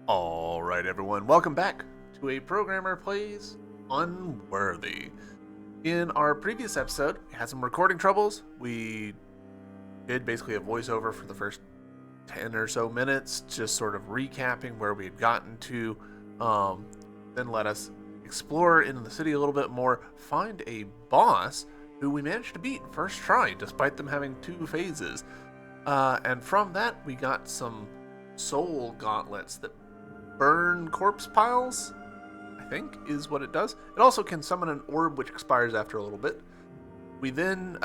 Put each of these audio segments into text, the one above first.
Alright, everyone, welcome back to A Programmer Plays Unworthy. In our previous episode, we had some recording troubles. We did basically a voiceover for the first 10 or so minutes, just sort of recapping where we had gotten to, then let us explore into the city a little bit more, find a boss who we managed to beat first try, despite them having two phases. And from that, we got some soul gauntlets that burn corpse piles, I think is what it does. It also can summon an orb which expires after a little bit. We then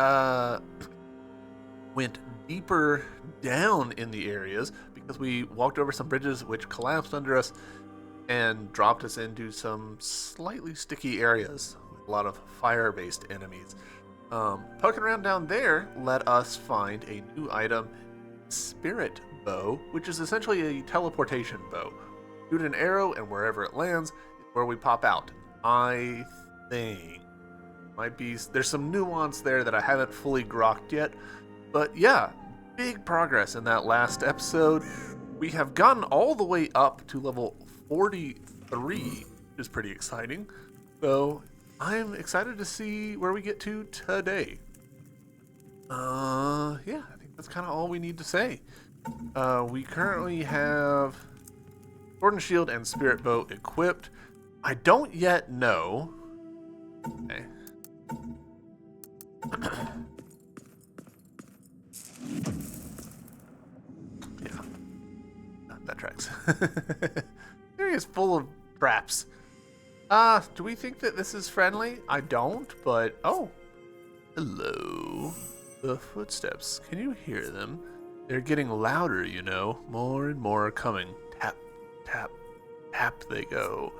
went deeper down in the areas because we walked over some bridges which collapsed under us and dropped us into some slightly sticky areas with a lot of fire-based enemies. Poking around down there let us find a new item, Spirit Bow, which is essentially a teleportation bow. Shoot an arrow, and wherever it lands is where we pop out. I think might be there's some nuance there that I haven't fully grokked yet, but yeah, big progress in that last episode. We have gotten all the way up to level 43, which is pretty exciting. So I'm excited to see where we get to today. Yeah, I think that's kind of all we need to say. We currently have Sword and Shield and Spirit Bow equipped. I don't yet know. Okay. Yeah, that tracks. Area is full of traps. Do we think that this is friendly? I don't, but oh, hello. The footsteps. Can you hear them? They're getting louder, you know. More and more are coming. Tap, tap, tap they go.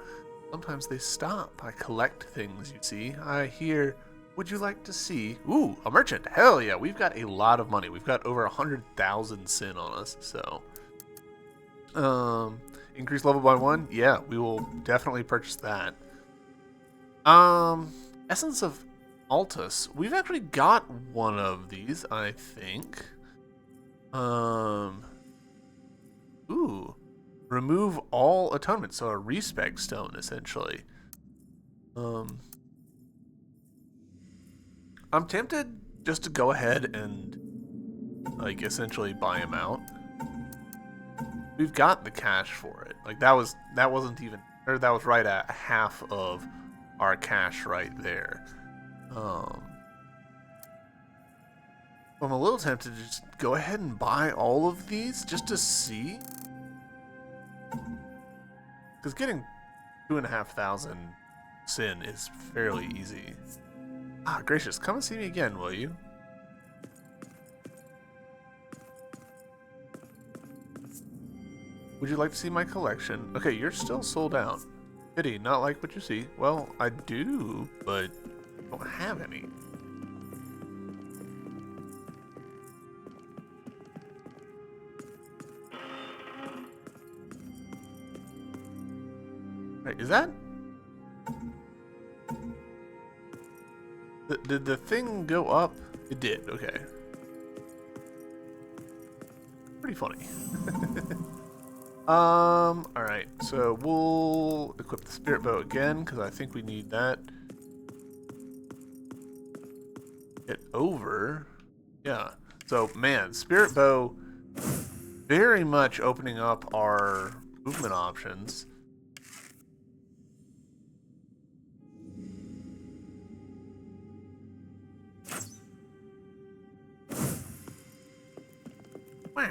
Sometimes they stop. I collect things, you see. I hear, would you like to see? Ooh, a merchant. Hell yeah, we've got a lot of money. We've got over 100,000 sin on us, so. Increase level by 1? Yeah, we will definitely purchase that. Essence of Altus. We've actually got one of these, I think. Ooh. Remove all atonement, so a respect stone, essentially. I'm tempted just to go ahead and, like, essentially buy him out. We've got the cash for it. Like, that wasn't even, or that was right at half of our cash right there. I'm a little tempted to just go ahead and buy all of these just to see. Because getting 2,500 sin is fairly easy. Ah, gracious, come and see me again, will you? Would you like to see my collection? Okay, you're still sold out. Pity, not like what you see. Well, I do, but I don't have any. Right, is that... Did the thing go up? It did, okay. Pretty funny. Alright, so we'll equip the Spirit Bow again, because I think we need that. Get over. Yeah. So, man, Spirit Bow very much opening up our movement options. Wow.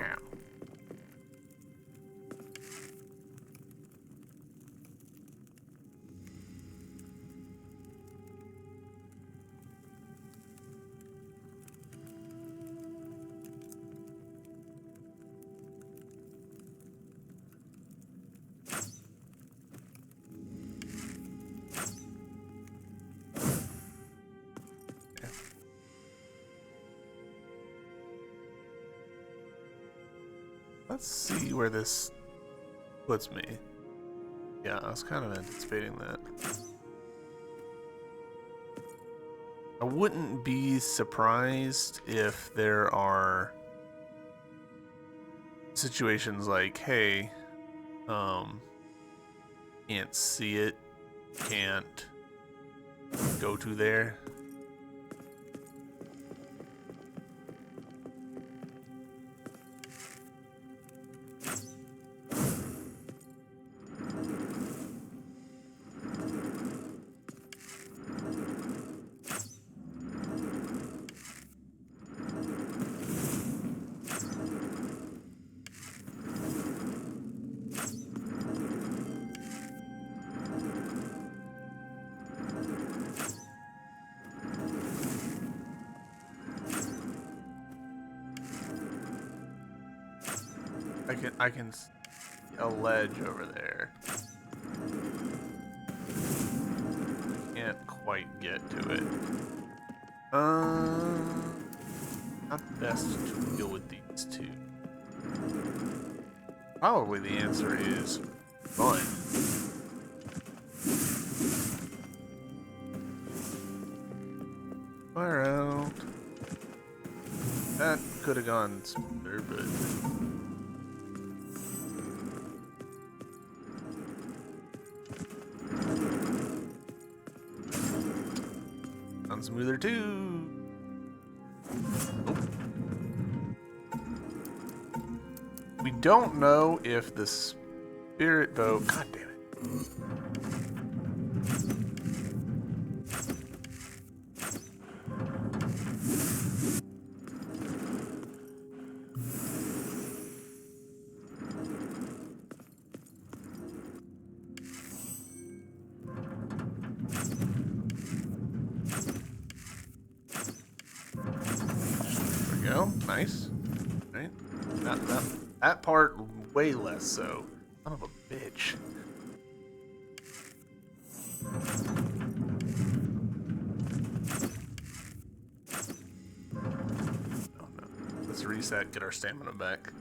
Let's see where this puts me. Yeah, I was kind of anticipating that. I wouldn't be surprised if there are situations like, hey, Um, can't see it. Can't go to there. I can see a ledge over there. Can't quite get to it. Not best to deal with these two. Probably the answer is run. Fire out. That could have gone smoother, but gone smoother too. Nope. We don't know if the spirit bow. God damn it. There we go. Nice. Right. That part way less so. Son of a bitch. Oh no. Let's reset, get our stamina back.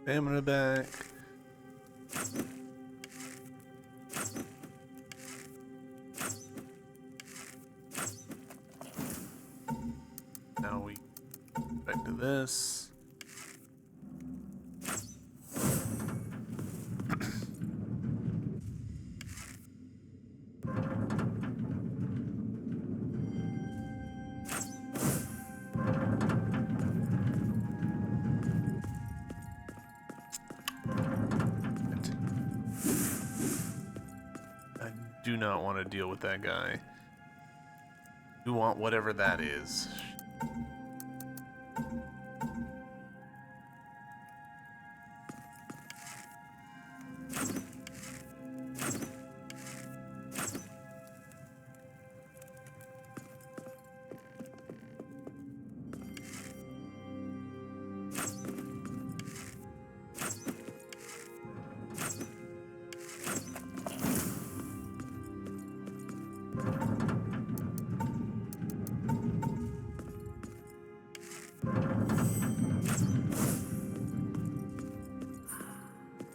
Stamina back. Now we back to this. I do not want to deal with that guy. You want whatever that is.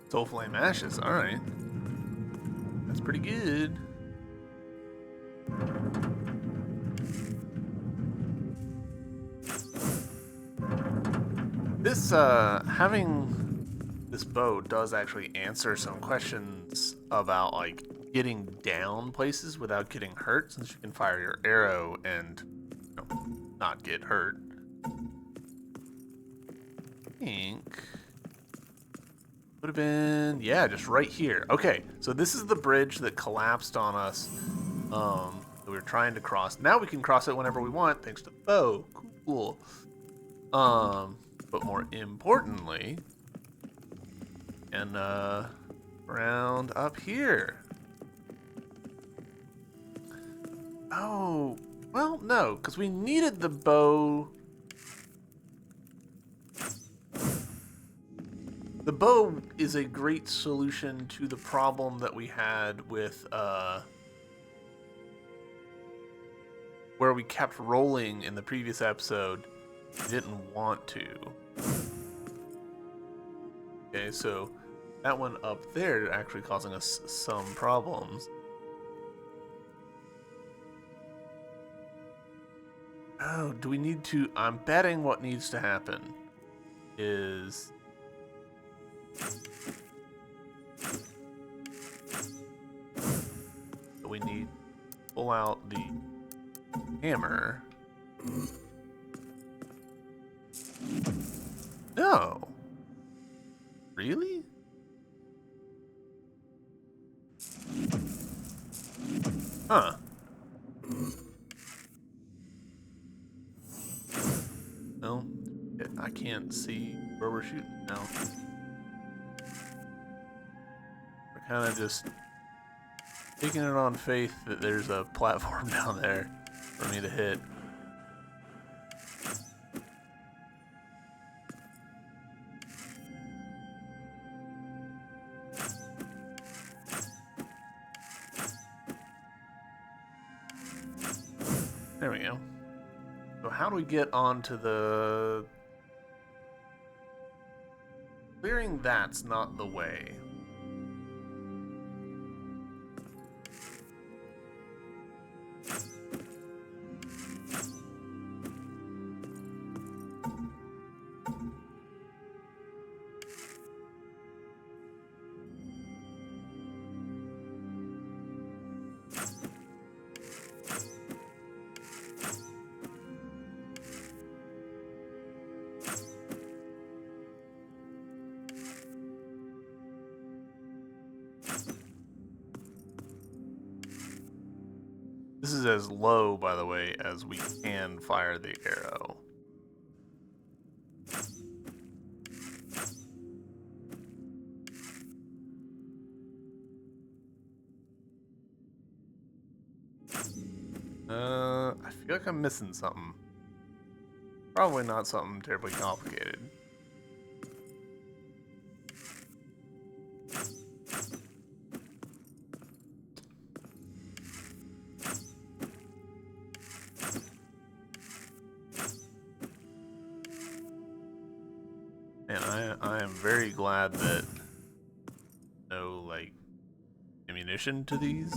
Soul Flame Ashes, alright. That's pretty good. This, having this bow does actually answer some questions about, like, getting down places without getting hurt, since you can fire your arrow and, you know, not get hurt. I think would have been, yeah, just right here. Okay, so this is the bridge that collapsed on us. That we were trying to cross. Now we can cross it whenever we want, thanks to the bow. Cool. But more importantly, and Around up here. Oh, well, no, because we needed the bow. The bow is a great solution to the problem that we had with, where we kept rolling in the previous episode. We didn't want to. Okay, so that one up there actually causing us some problems. Oh, do we need to... I'm betting what needs to happen is... we need to pull out the hammer. No. Really? Huh. No, I can't see where we're shooting now. We're kind of just taking it on faith that there's a platform down there for me to hit. There we go. So how do we get onto the... Clearing that's not the way. This is as low, by the way, as we can fire the arrow. I feel like I'm missing something. Probably not something terribly complicated. And I am very glad that no, like, ammunition to these.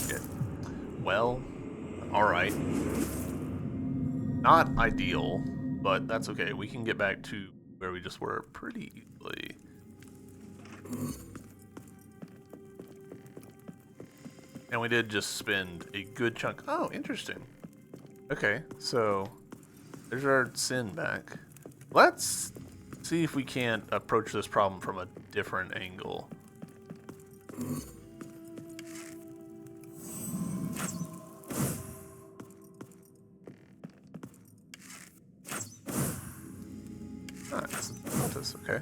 Okay. Well, alright. Not ideal, but that's okay. We can get back to where we just were pretty easily. And we did just spend a good chunk. Oh, interesting. Okay, so there's our sin back. Let's see if we can't approach this problem from a different angle. Nice. That's okay.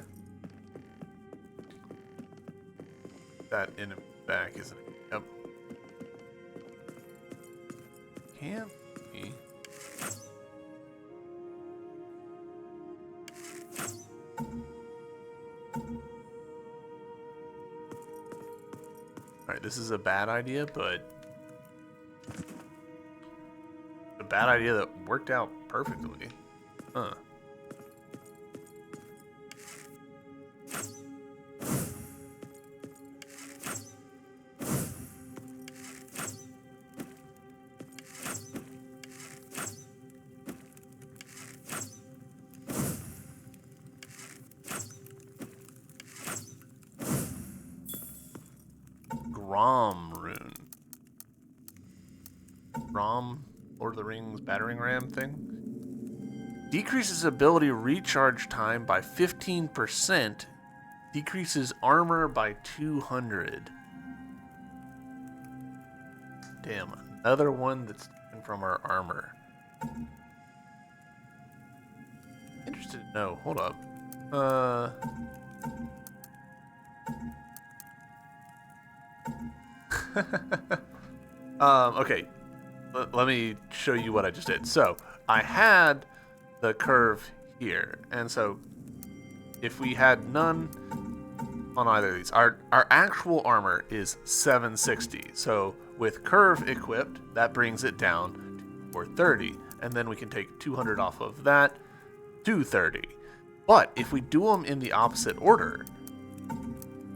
That enemy back, isn't it? Yep. Can't be. Alright, this is a bad idea, but a bad idea that worked out perfectly. Huh. Rom rune. Rom, Lord of the Rings battering ram thing. Decreases ability recharge time by 15%. Decreases armor by 200. Damn, another one that's taken from our armor. Interesting. interested to know. Hold up. Okay. Let me show you what I just did. So I had the curve here, and so if we had none on either of these, our actual armor is 760. So with curve equipped, that brings it down to 430, and then we can take 200 off of that, 230. But if we do them in the opposite order,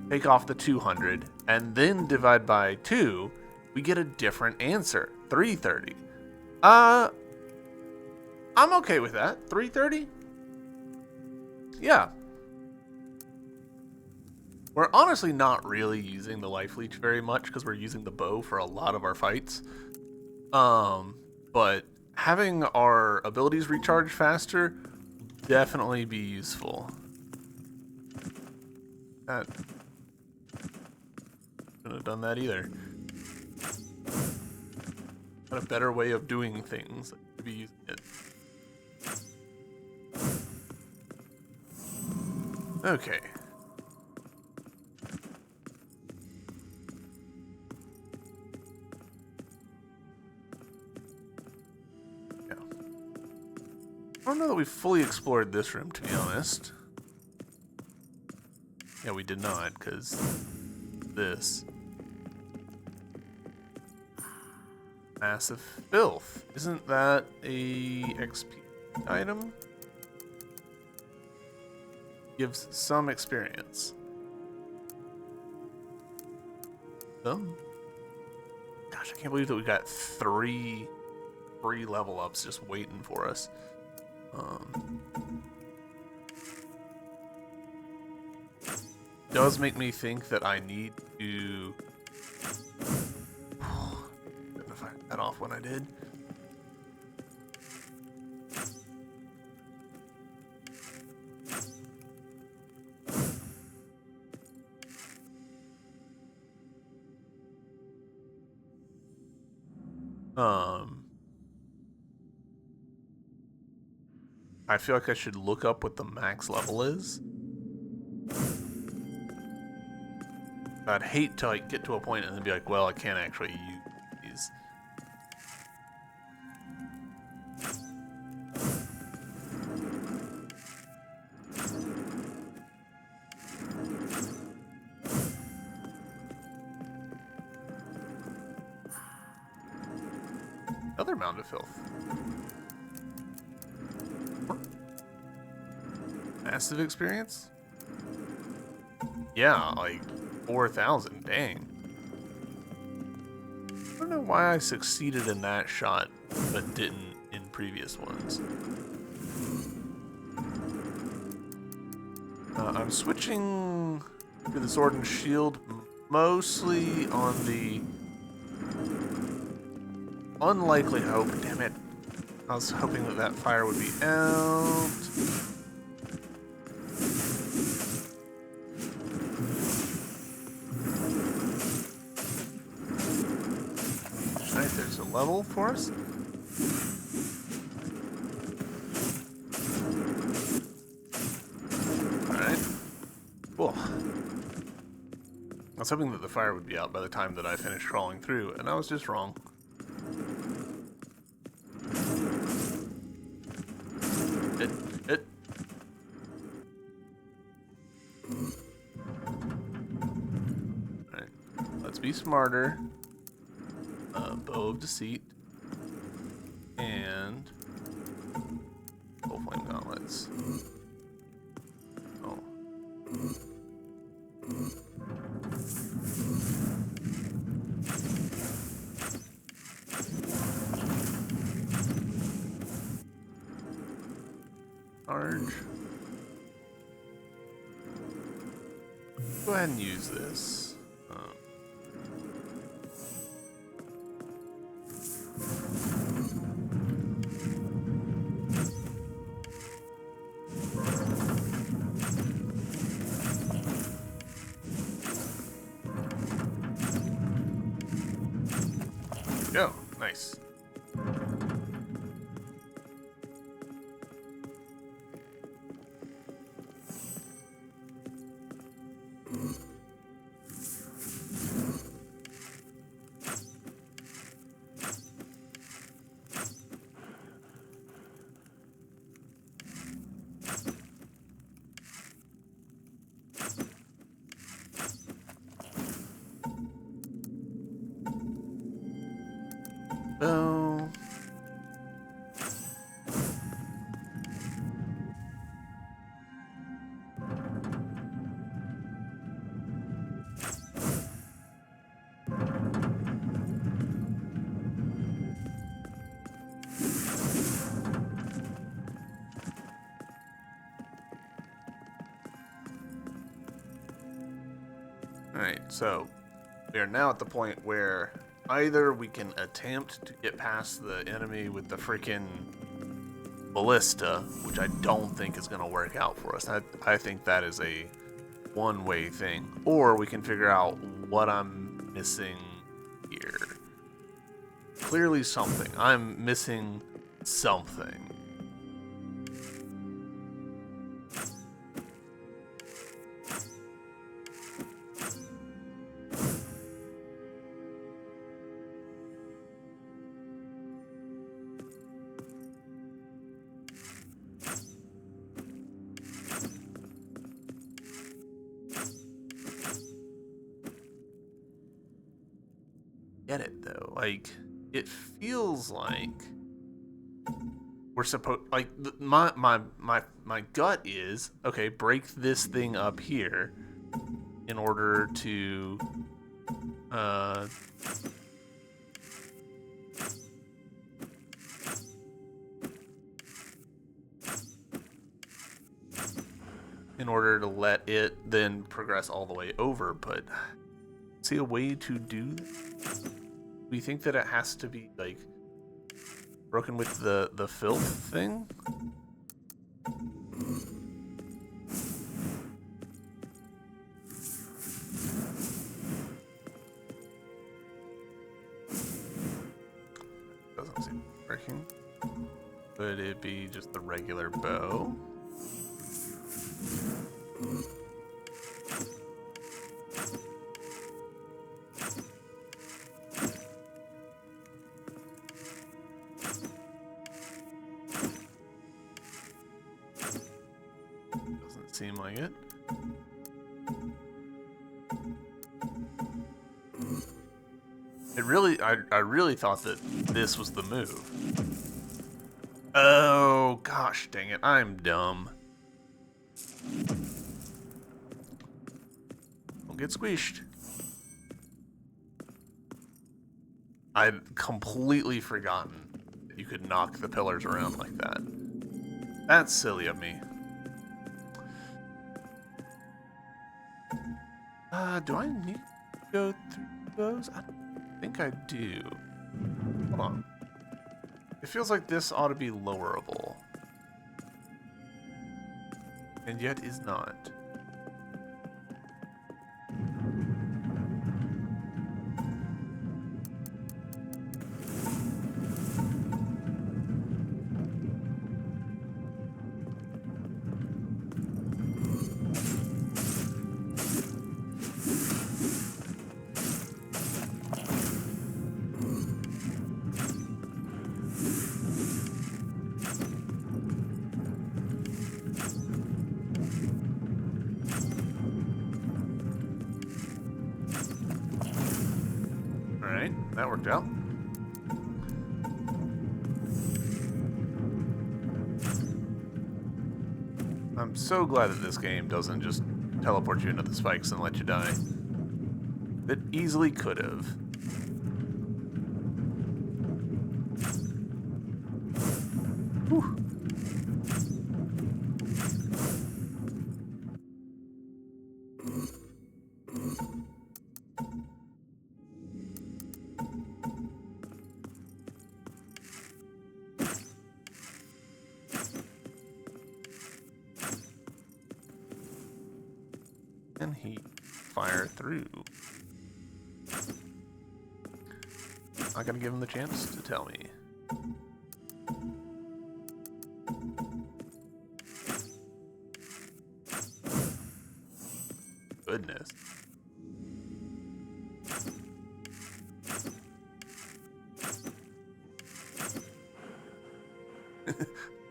take off the 200 and then divide by 2, we get a different answer, 330. I'm okay with that. 330? Yeah. We're honestly not really using the life leech very much because we're using the bow for a lot of our fights. But having our abilities recharge faster will definitely be useful. That couldn't have done that either. Got a better way of doing things. I could be using it. Okay. Yeah. I don't know that we fully explored this room, to be honest. Yeah, we did not, because this. Massive filth. Isn't that a XP item? Gives some experience. Some? Gosh, I can't believe that we got three level ups just waiting for us. Does make me think that I need to fire that off when I did. I feel like I should look up what the max level is. I'd hate to like get to a point and then be like, well, I can't actually use these. Another mound of filth. Massive experience? Yeah, like 4,000, dang. I don't know why I succeeded in that shot, but didn't in previous ones. I'm switching to the sword and shield mostly on the unlikely hope. Damn it. I was hoping that that fire would be out. Alright, there's a level for us. Alright. Cool. I was hoping that the fire would be out by the time that I finished crawling through, and I was just wrong. Alright, let's be smarter. Bow of Deceit. And full flame gauntlets. Oh. Charge. Go ahead and use this. Go. Nice. Oh. Alright, so we are now at the point where either we can attempt to get past the enemy with the freaking ballista, which I don't think is going to work out for us. I think that is a one-way thing. Or we can figure out what I'm missing here. Clearly something. I'm missing something. Get it though, like it feels like we're supposed like my gut is okay, break this thing up here in order to let it then progress all the way over, but see a way to do that? We think that it has to be like broken with the filth thing? Doesn't seem working. Could it be just the regular bow? Doesn't seem like it. I really thought that this was the move. Oh, gosh dang it. I'm dumb. Don't get squished. I'd completely forgotten that you could knock the pillars around like that. That's silly of me. Do I need to go through those? I don't think I do. Hold on. It feels like this ought to be lowerable. And yet is not. Alright, that worked out. I'm so glad that this game doesn't just teleport you into the spikes and let you die. It easily could have. Whew. Can he fire through? Not gonna give him the chance to tell me. Goodness.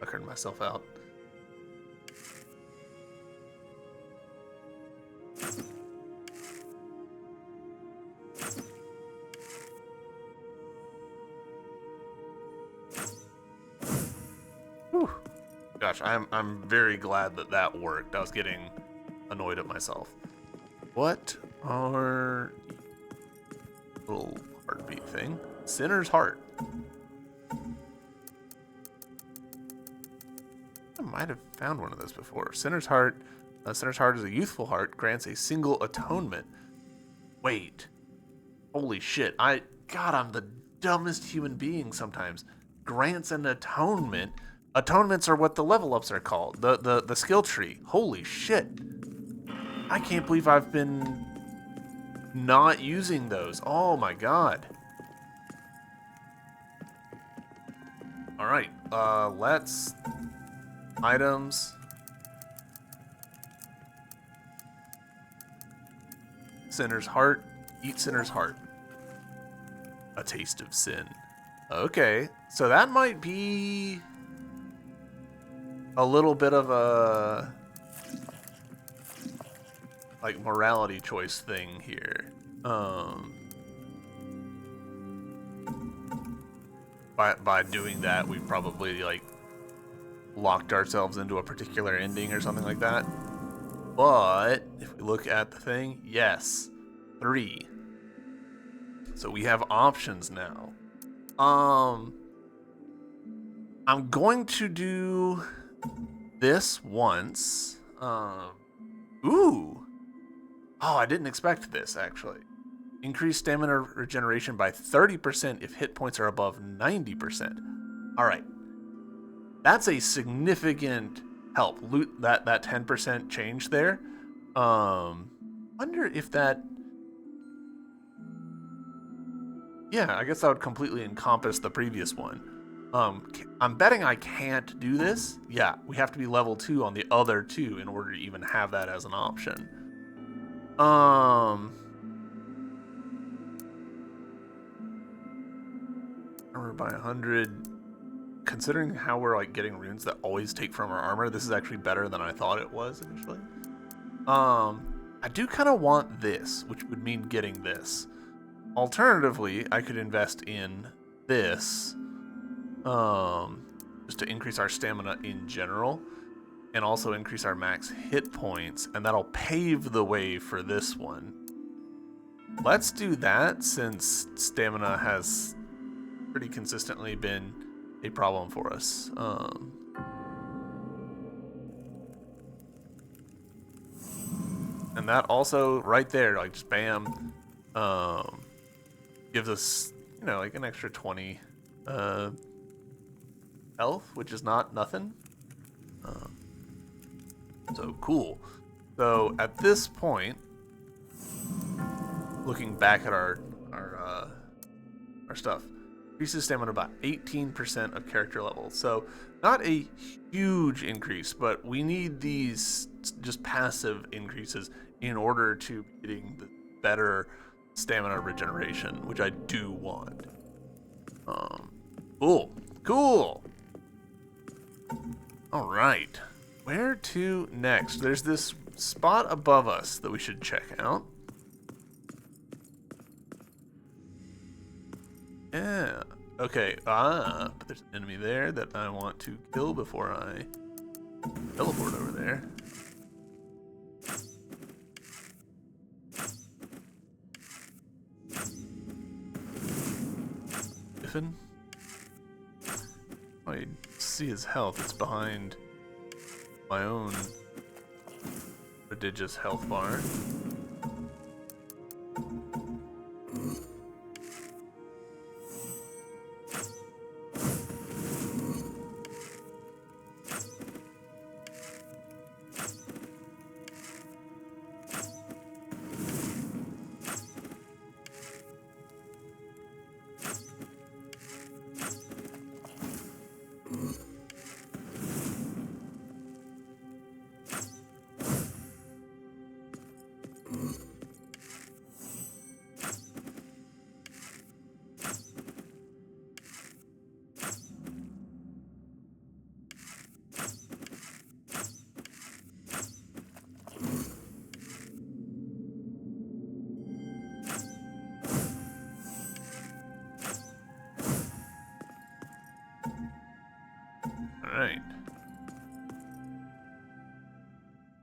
Suckered myself out. Gosh, I'm very glad that that worked. I was getting annoyed at myself. What are little heartbeat thing? Sinner's heart. I might have found one of those before. Sinner's heart. Sinner's heart is a youthful heart. Grants a single atonement. Wait. Holy shit. God, I'm the dumbest human being sometimes. Grants an atonement. Atonements are what the level ups are called. The skill tree. Holy shit. I can't believe I've been not using those. Oh my god. Alright, let's... Items. Sinner's heart. Eat Sinner's heart. A taste of sin. Okay, so that might be a little bit of a like morality choice thing here. By doing that, we've probably like locked ourselves into a particular ending or something like that. But if we look at the thing, yes, 3. So we have options now. I'm going to do this once. Ooh. Oh, I didn't expect this, actually. Increase stamina regeneration by 30% if hit points are above 90%. Alright. That's a significant help. Loot that 10% change there. Wonder if that... Yeah, I guess that would completely encompass the previous one. I'm betting I can't do this. Yeah, we have to be level 2 on the other 2 in order to even have that as an option. Armor by 100. Considering how we're like getting runes that always take from our armor, this is actually better than I thought it was initially. I do kind of want this, which would mean getting this. Alternatively, I could invest in this, just to increase our stamina in general, and also increase our max hit points, and that'll pave the way for this one. Let's do that, since stamina has pretty consistently been a problem for us. And that also, right there, like just bam, gives us, you know, like an extra 20 health, which is not nothing. So cool. So at this point, looking back at our stuff, increases stamina by 18% of character level. So not a huge increase, but we need these just passive increases in order to be getting the better stamina regeneration, which I do want. Cool. All right, where to next? There's this spot above us that we should check out. Yeah. Okay. But there's an enemy there that I want to kill before I teleport over there. Griffin. I see his health. It's behind my own prodigious health bar.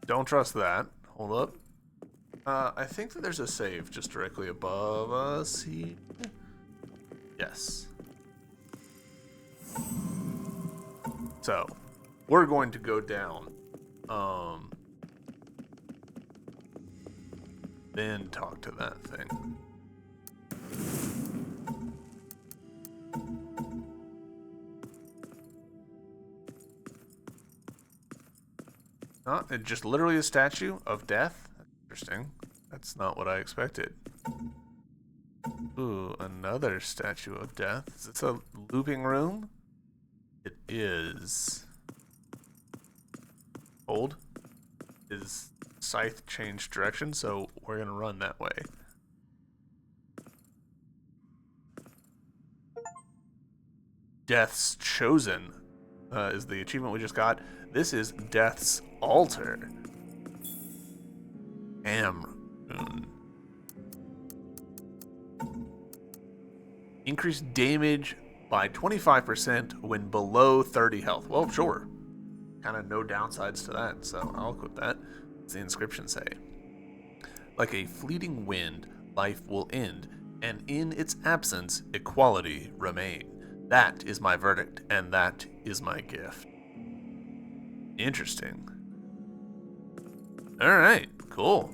Don't trust that. Hold up. I think that there's a save just directly above us here. Yes. So, we're going to go down. Then talk to that thing. It just literally a statue of death? Interesting. That's not what I expected. Ooh, another statue of death. Is this a looping room? It is. Hold. Is scythe changed direction, so we're gonna run that way. Death's Chosen is the achievement we just got. This is Death's Altar. Amrun. Increase damage by 25% when below 30 health. Well, sure. Kind of no downsides to that, so I'll equip that. What's the inscription say? Like a fleeting wind, life will end, and in its absence, equality remain. That is my verdict, and that is my gift. Interesting. Alright, cool.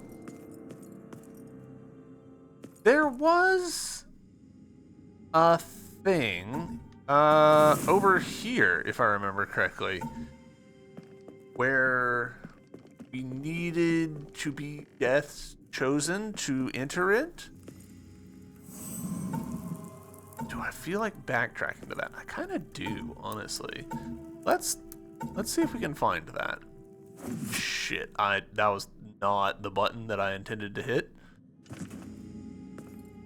There was a thing over here, if I remember correctly, where we needed to be Death's Chosen to enter it. Do I feel like backtracking to that? I kind of do, honestly. Let's see if we can find that. Shit, that was not the button that I intended to hit.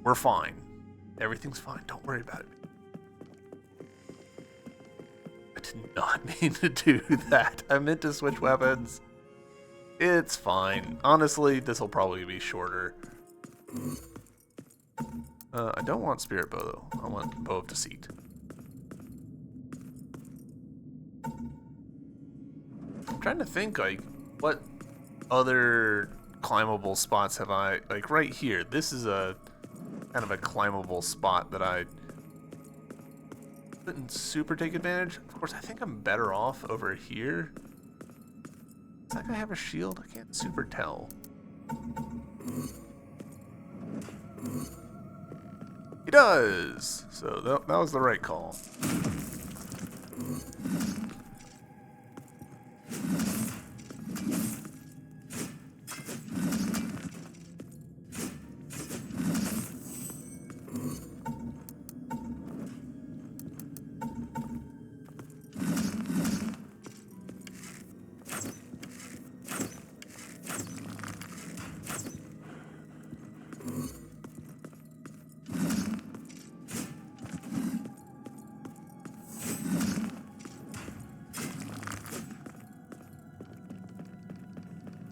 We're fine. Everything's fine. Don't worry about it. I did not mean to do that. I meant to switch weapons. It's fine. Honestly, this will probably be shorter. I don't want Spirit Bow, though. I want Bow of Deceit. I'm trying to think, like, what other climbable spots have I... Like, right here. This is a kind of a climbable spot that I couldn't super take advantage. Of course, I think I'm better off over here. Does that guy have a shield? I can't super tell. He does! So that was the right call.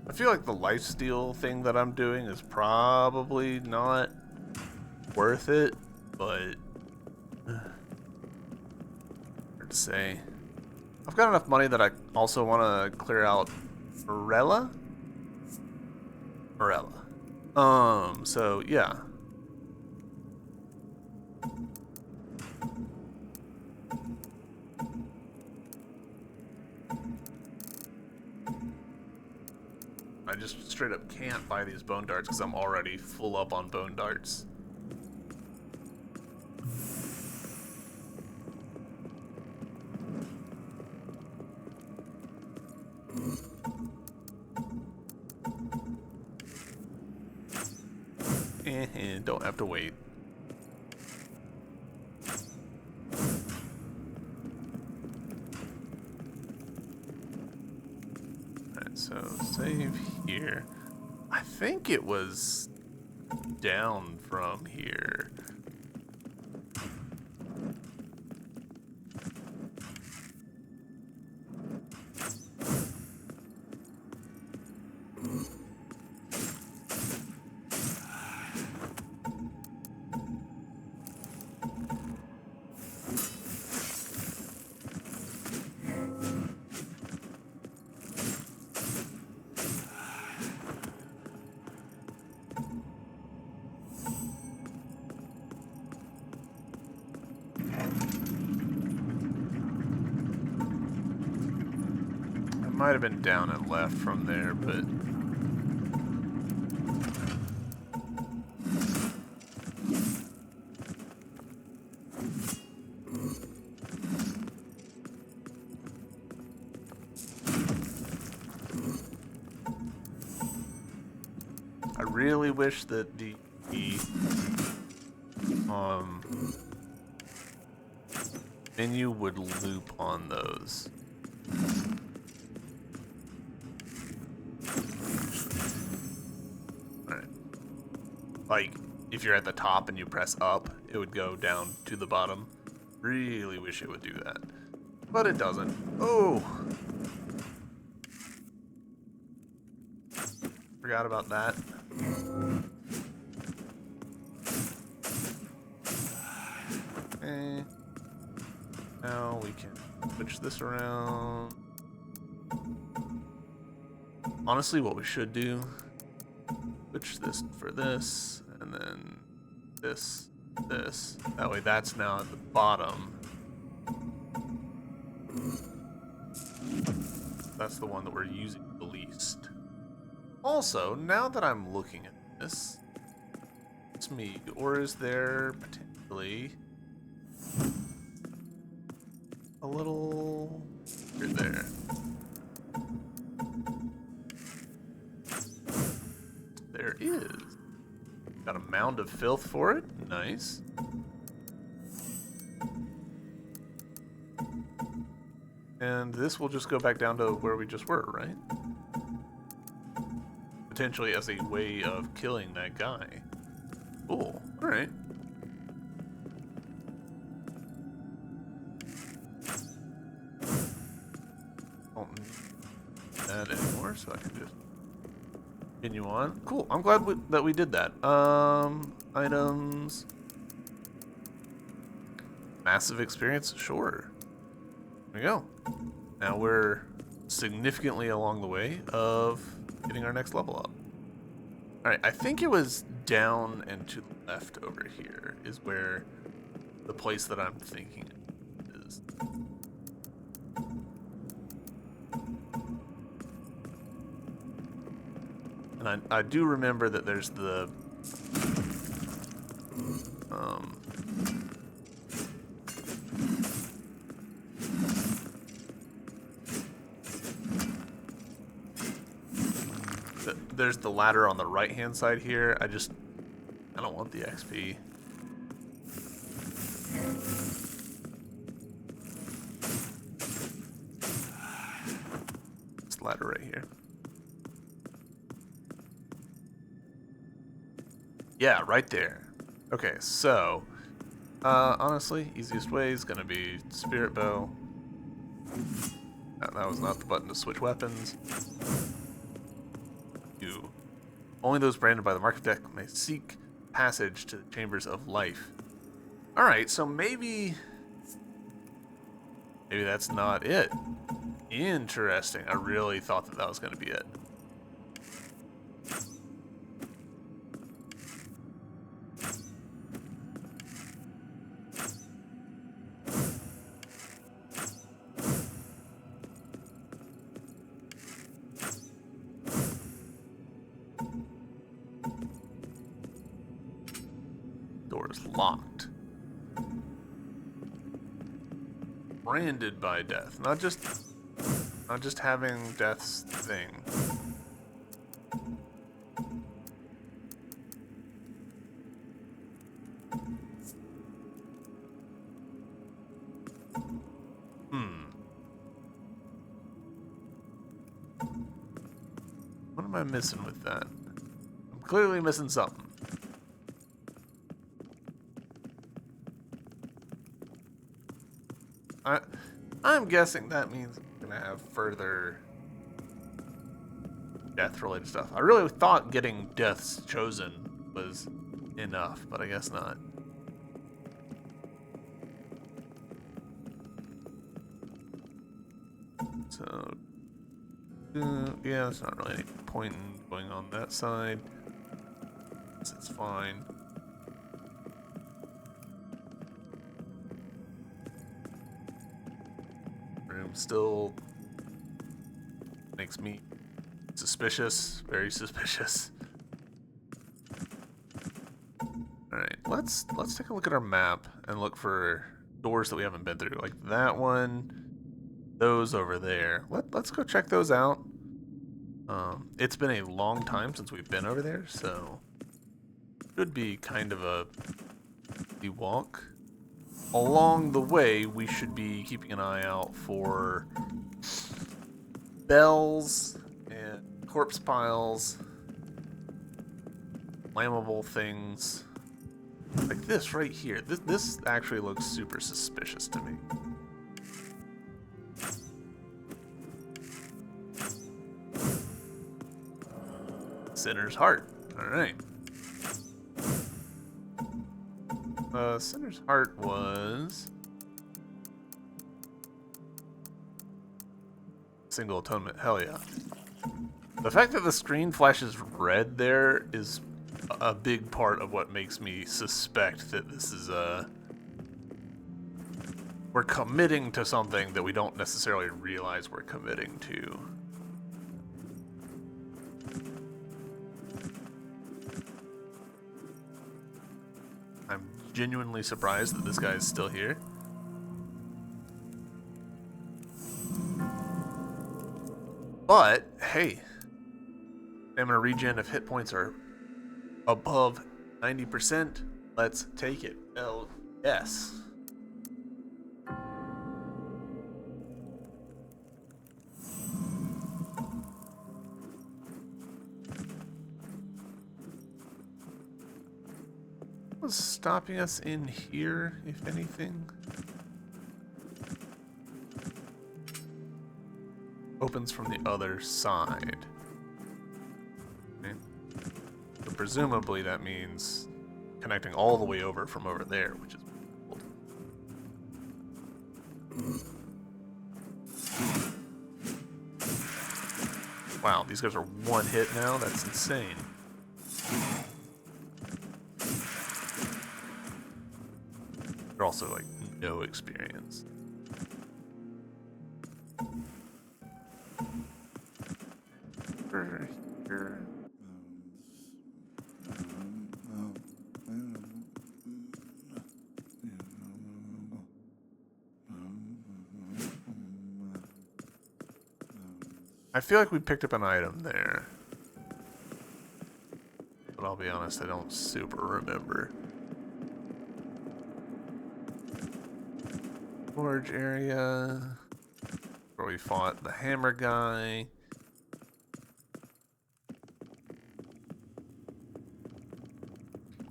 I feel like the lifesteal thing that I'm doing is probably not worth it, but hard to say. I've got enough money that I also want to clear out Morella. So yeah. I just straight up can't buy these bone darts because I'm already full up on bone darts. Don't have to wait. Alright, so save here. I think it was down from here. might have been down and left from there, but... I really wish that the menu would loop on those. Alright. Like, if you're at the top and you press up, it would go down to the bottom. Really wish it would do that. But it doesn't. Oh! Forgot about that. Okay. Now we can switch this around. Honestly, what we should do, switch this for this, and then this. That way that's now at the bottom. That's the one that we're using the least. Also, now that I'm looking at this, it's me, or is there potentially a little here there? There is. Got a mound of filth for it. Nice. And this will just go back down to where we just were, right? Potentially as a way of killing that guy. Cool. Alright. Don't need that anymore, so I can just continue on. Cool. I'm glad that we did that. Items. Massive experience? Sure. There we go. Now we're significantly along the way of getting our next level up. Alright, I think it was down and to the left over here is where the place that I'm thinking is. And I do remember that there's the there's the ladder on the right hand side here. I don't want the XP. This ladder right here. Yeah, right there. Okay, so honestly, easiest way is gonna be Spirit Bow. That was not the button to switch weapons. Only those branded by the market deck may seek passage to the Chambers of Life. Alright, so maybe that's not it. Interesting. I really thought that was going to be it. Door is locked. Branded by death, not just having death's thing. What am I missing with that? I'm clearly missing something. I'm guessing that means I'm gonna have further death-related stuff. I really thought getting Death's Chosen was enough, but I guess not. So, yeah, there's not really any point in going on that side. It's fine. Room still Makes me suspicious, very suspicious. Alright, let's take a look at our map and look for doors that we haven't been through. Like that one, those over there. Let's go check those out. It's been a long time since we've been over there, so should be kind of a walk. Along the way, we should be keeping an eye out for bells and corpse piles, flammable things. Like this right here. This actually looks super suspicious to me. Sinner's Heart. Alright. Sinner's Heart was single atonement. Hell yeah. The fact that the screen flashes red there is a big part of what makes me suspect that this is we're committing to something that we don't necessarily realize we're committing to. I'm genuinely surprised that this guy is still here. But, hey, stamina regen if hit points are above 90%, let's take it. Hell yes. What's stopping us in here, if anything? Opens from the other side. Okay. So presumably that means connecting all the way over from over there, which is cool. Wow, these guys are one hit now? That's insane. They're also like no experience. Here. I feel like we picked up an item there. But I'll be honest, I don't super remember. Storage area. Where we fought the hammer guy.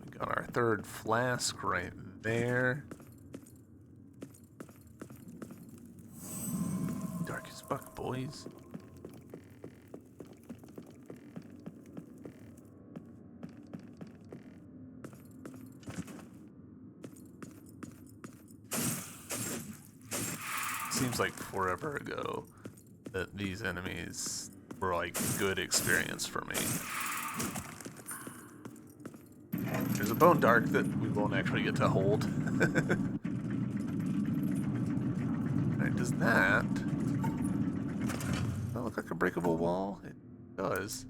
We got our third flask right there. Dark as fuck, boys. Seems like forever ago that these enemies were like good experience for me. There's a bone dark that we won't actually get to hold. Alright, does that look like a breakable wall? It does.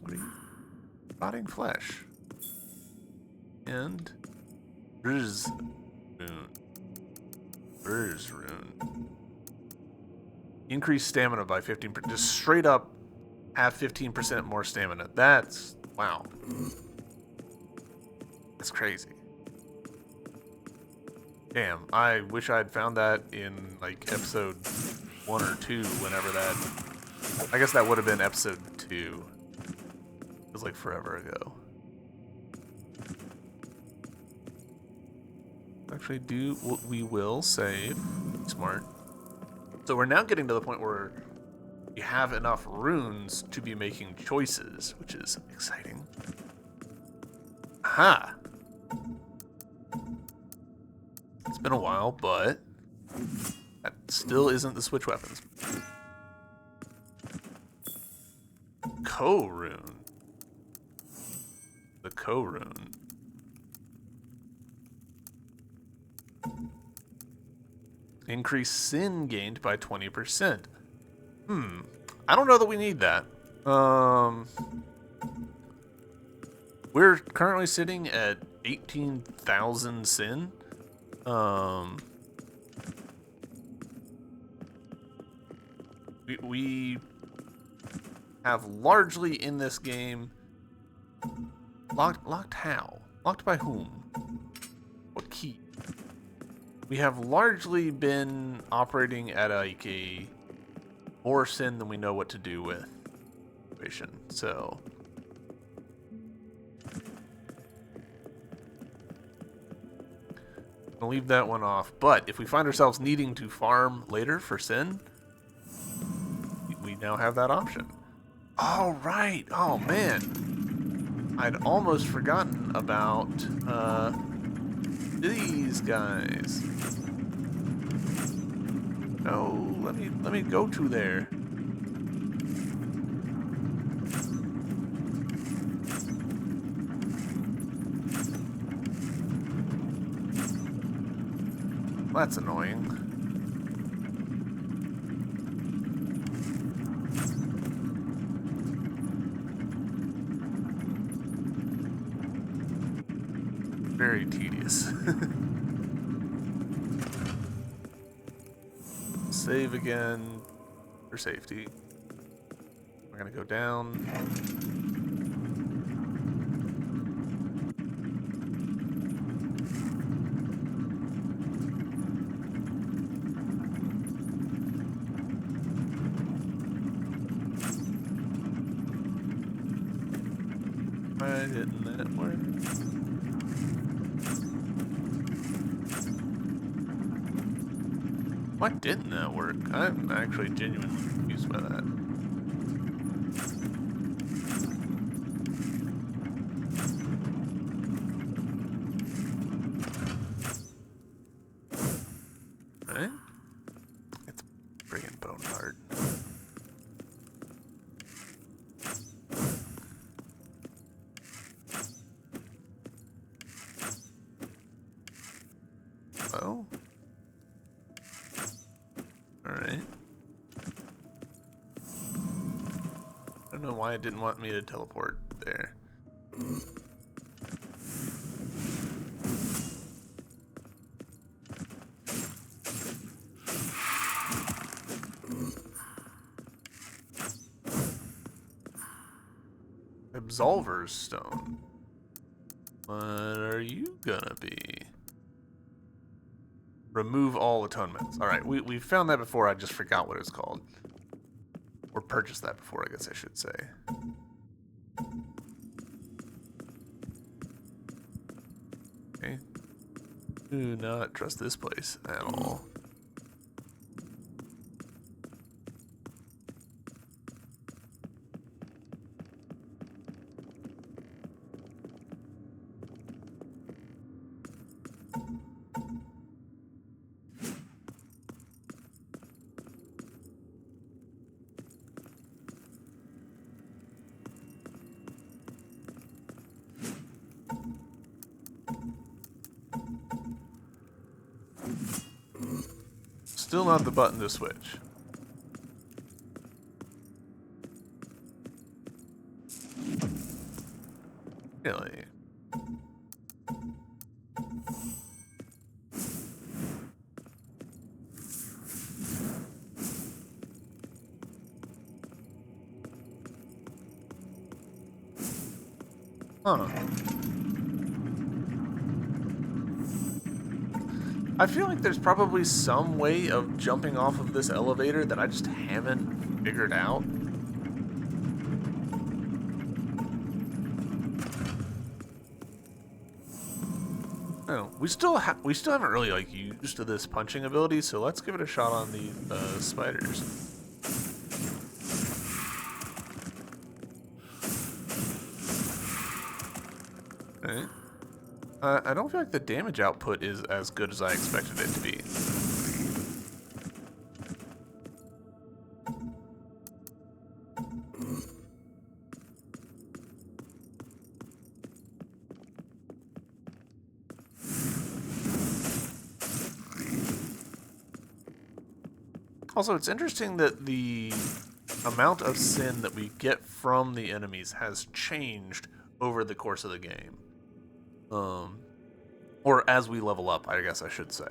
What are you? Rotting flesh. And Riz rune. Increase stamina by 15%. Just straight up have 15% more stamina. That's wow. That's crazy. Damn, I wish I'd found that in like episode 1 or 2, whenever that. I guess that would have been episode 2. It was like forever ago. Actually, we will save. Smart. So we're now getting to the point where you have enough runes to be making choices, which is exciting. Aha! It's been a while, but that still isn't the switch weapons. Co-rune. The co-rune. Increase sin gained by 20%. I don't know that we need that. We're currently sitting at 18,000 sin. We have largely in this game locked how? Locked by whom? What key? We have largely been operating at like a more sin than we know what to do with. So I'll leave that one off. But if we find ourselves needing to farm later for sin, we now have that option. All right. Oh man, I'd almost forgotten about these guys. Oh, let me go to there. That's annoying. Very tedious. Save again for safety. We're gonna go down. Why didn't that work? Why didn't that work? I'm actually genuinely confused by that. Right? It's friggin' bone hard. Oh. Alright. I don't know why it didn't want me to teleport there. Absolver's Stone. What are you gonna be? Remove all atonements. Alright, we found that before, I just forgot what it's called. Or purchased that before, I guess I should say. Okay. Do not trust this place at all. Still not the button to switch. Really? Huh. I feel like there's probably some way of jumping off of this elevator that I just haven't figured out. Oh, we still haven't really like used this punching ability, so let's give it a shot on these spiders. Okay. I don't feel like the damage output is as good as I expected it to be. Also, it's interesting that the amount of sin that we get from the enemies has changed over the course of the game. Or as we level up, I guess I should say.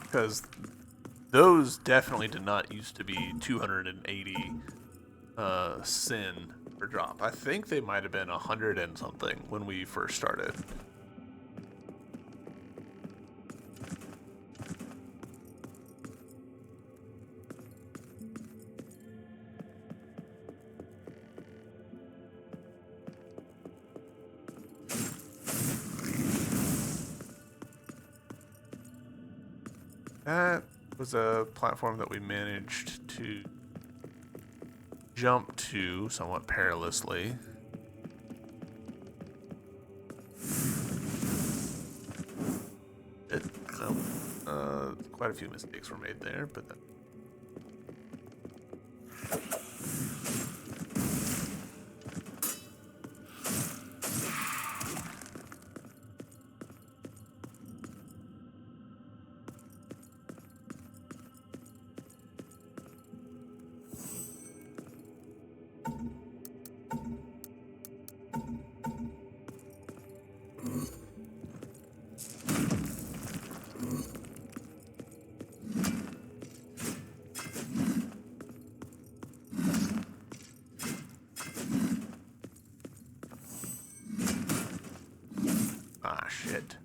Because those definitely did not used to be 280 sin per drop. I think they might have been 100 and something when we first started. That was a platform that we managed to jump to somewhat perilously. Quite a few mistakes were made there, but then... Ah, shit.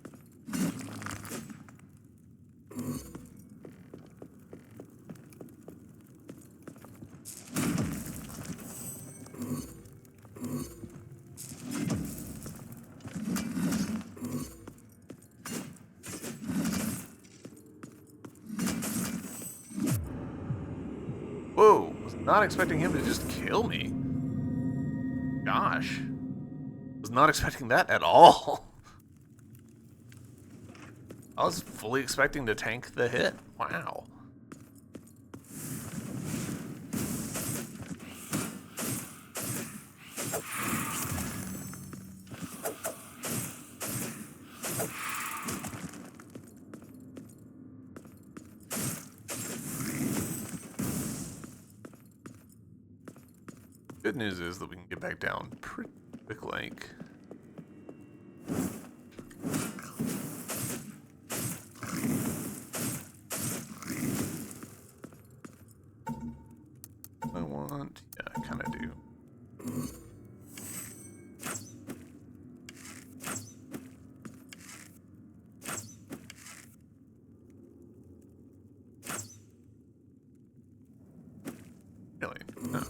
Whoa, was not expecting him to just kill me. Gosh. Was not expecting that at all. I was fully expecting to tank the hit. Wow. Good news is that we can get back down pretty quick like. I want, yeah, I kind of do. Really? No.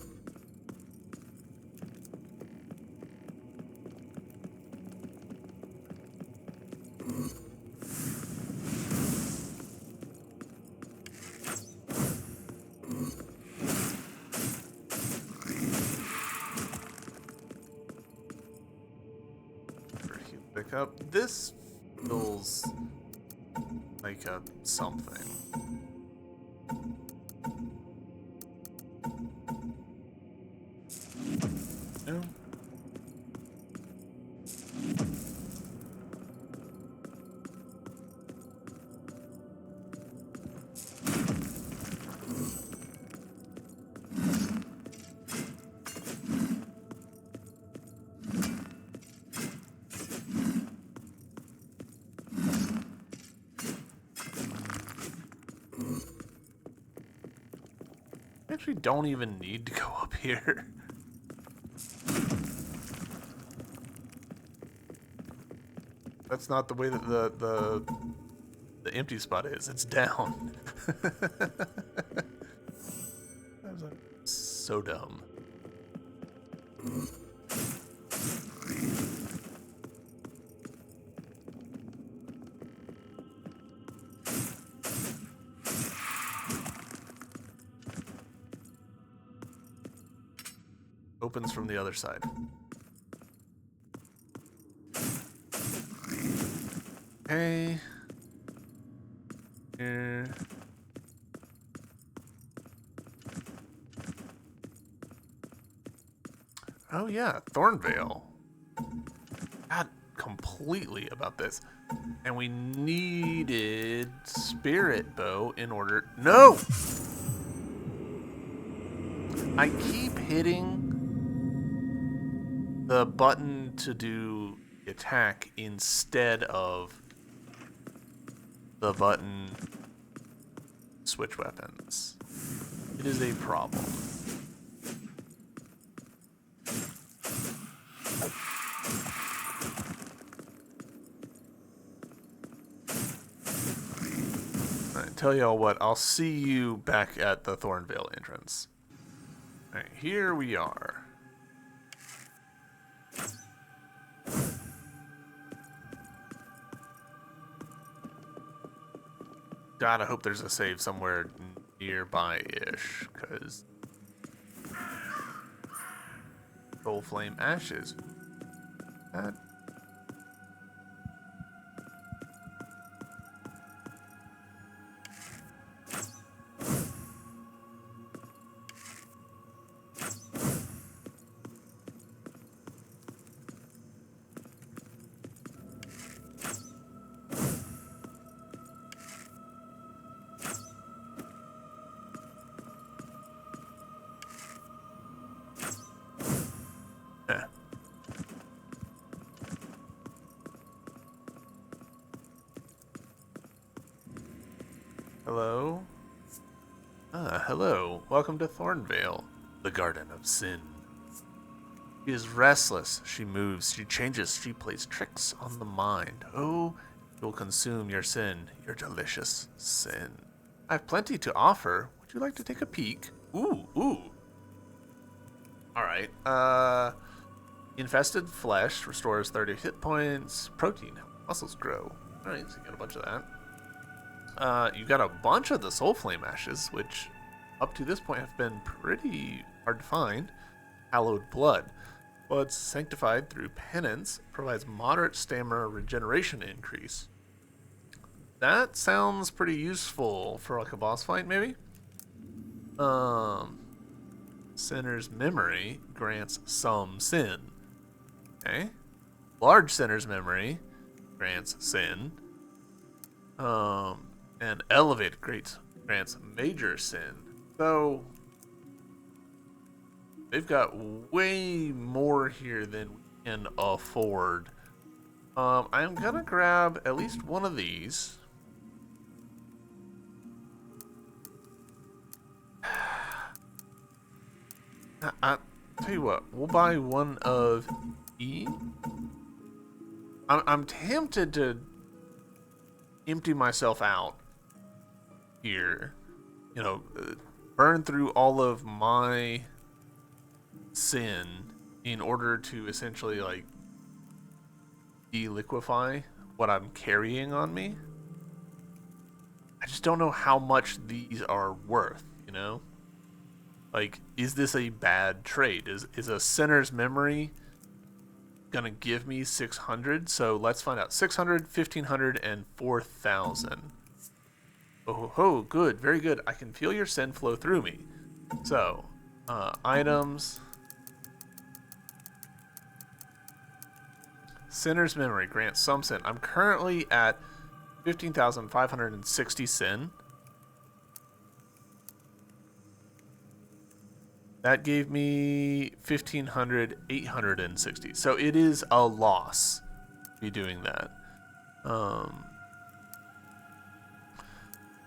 Pick up. This feels like a something. No. Actually don't even need to go up here. That's not the way that the empty spot is. It's down. That was so dumb. Opens from the other side. Okay. Here. Oh yeah, Thornvale. Forgot completely about this. And we needed Spirit Bow in order... No! I keep hitting the button to do attack instead of the button switch weapons. It is a problem. Alright, tell y'all what, I'll see you back at the Thornvale entrance. Alright, here we are. God, I hope there's a save somewhere nearby-ish, because... Soul Flame Ashes. That... Hello? Hello. Welcome to Thornvale, the Garden of Sin. She is restless. She moves. She changes. She plays tricks on the mind. Oh, you'll consume your sin, your delicious sin. I have plenty to offer. Would you like to take a peek? Ooh. Alright. Infested flesh restores 30 hit points. Protein. Muscles grow. Alright, so you got a bunch of that. You got a bunch of the Soul Flame Ashes, which up to this point have been pretty hard to find. Hallowed Blood. Blood sanctified through penance provides moderate stamina regeneration increase. That sounds pretty useful for like a boss fight, maybe? Sinner's Memory grants some sin. Okay. Large Sinner's Memory grants sin. And Elevated grants major sin. So they've got way more here than we can afford. I'm gonna grab at least one of these. I tell you what, we'll buy one of E. I'm tempted to empty myself out here, you know, burn through all of my sin in order to essentially like deliquify what I'm carrying on me. I just don't know how much these are worth, you know? Like, is this a bad trade? Is a Sinner's Memory gonna give me 600? So let's find out. 600, 1500, and 4000. Oh, good, very good. I can feel your sin flow through me. So, items. Sinner's Memory grants some sin. I'm currently at 15,560 sin. That gave me 1,860. So it is a loss to be doing that.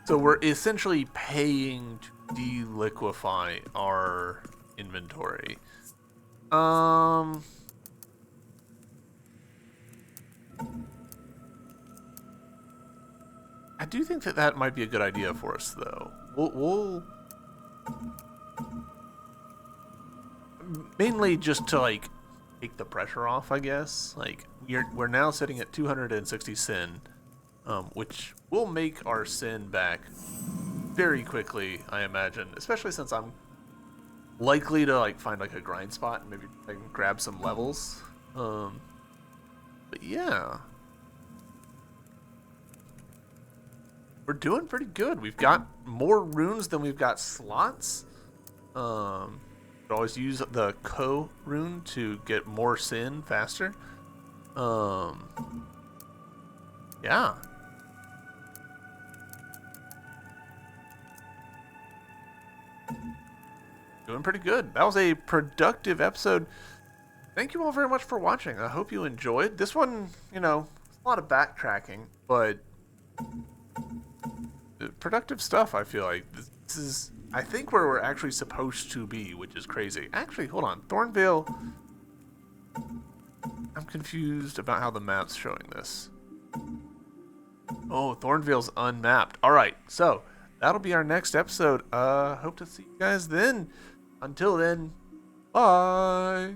So we're essentially paying to deliquify our inventory. I do think that might be a good idea for us, though. We'll mainly just to like take the pressure off, I guess. Like we're now sitting at 260 sin, which will make our sin back very quickly, I imagine. Especially since I'm likely to like find like a grind spot and maybe I can grab some levels. But yeah, we're doing pretty good. We've got more runes than we've got slots. could always use the Ko rune to get more sin faster. Yeah. Doing pretty good. That was a productive episode. Thank you all very much for watching. I hope you enjoyed. This one, you know, it's a lot of backtracking, but productive stuff, I feel like. This is, I think, where we're actually supposed to be, which is crazy. Actually, hold on. Thornvale. I'm confused about how the map's showing this. Oh, Thornvale's unmapped. All right, so that'll be our next episode. Hope to see you guys then. Until then, bye.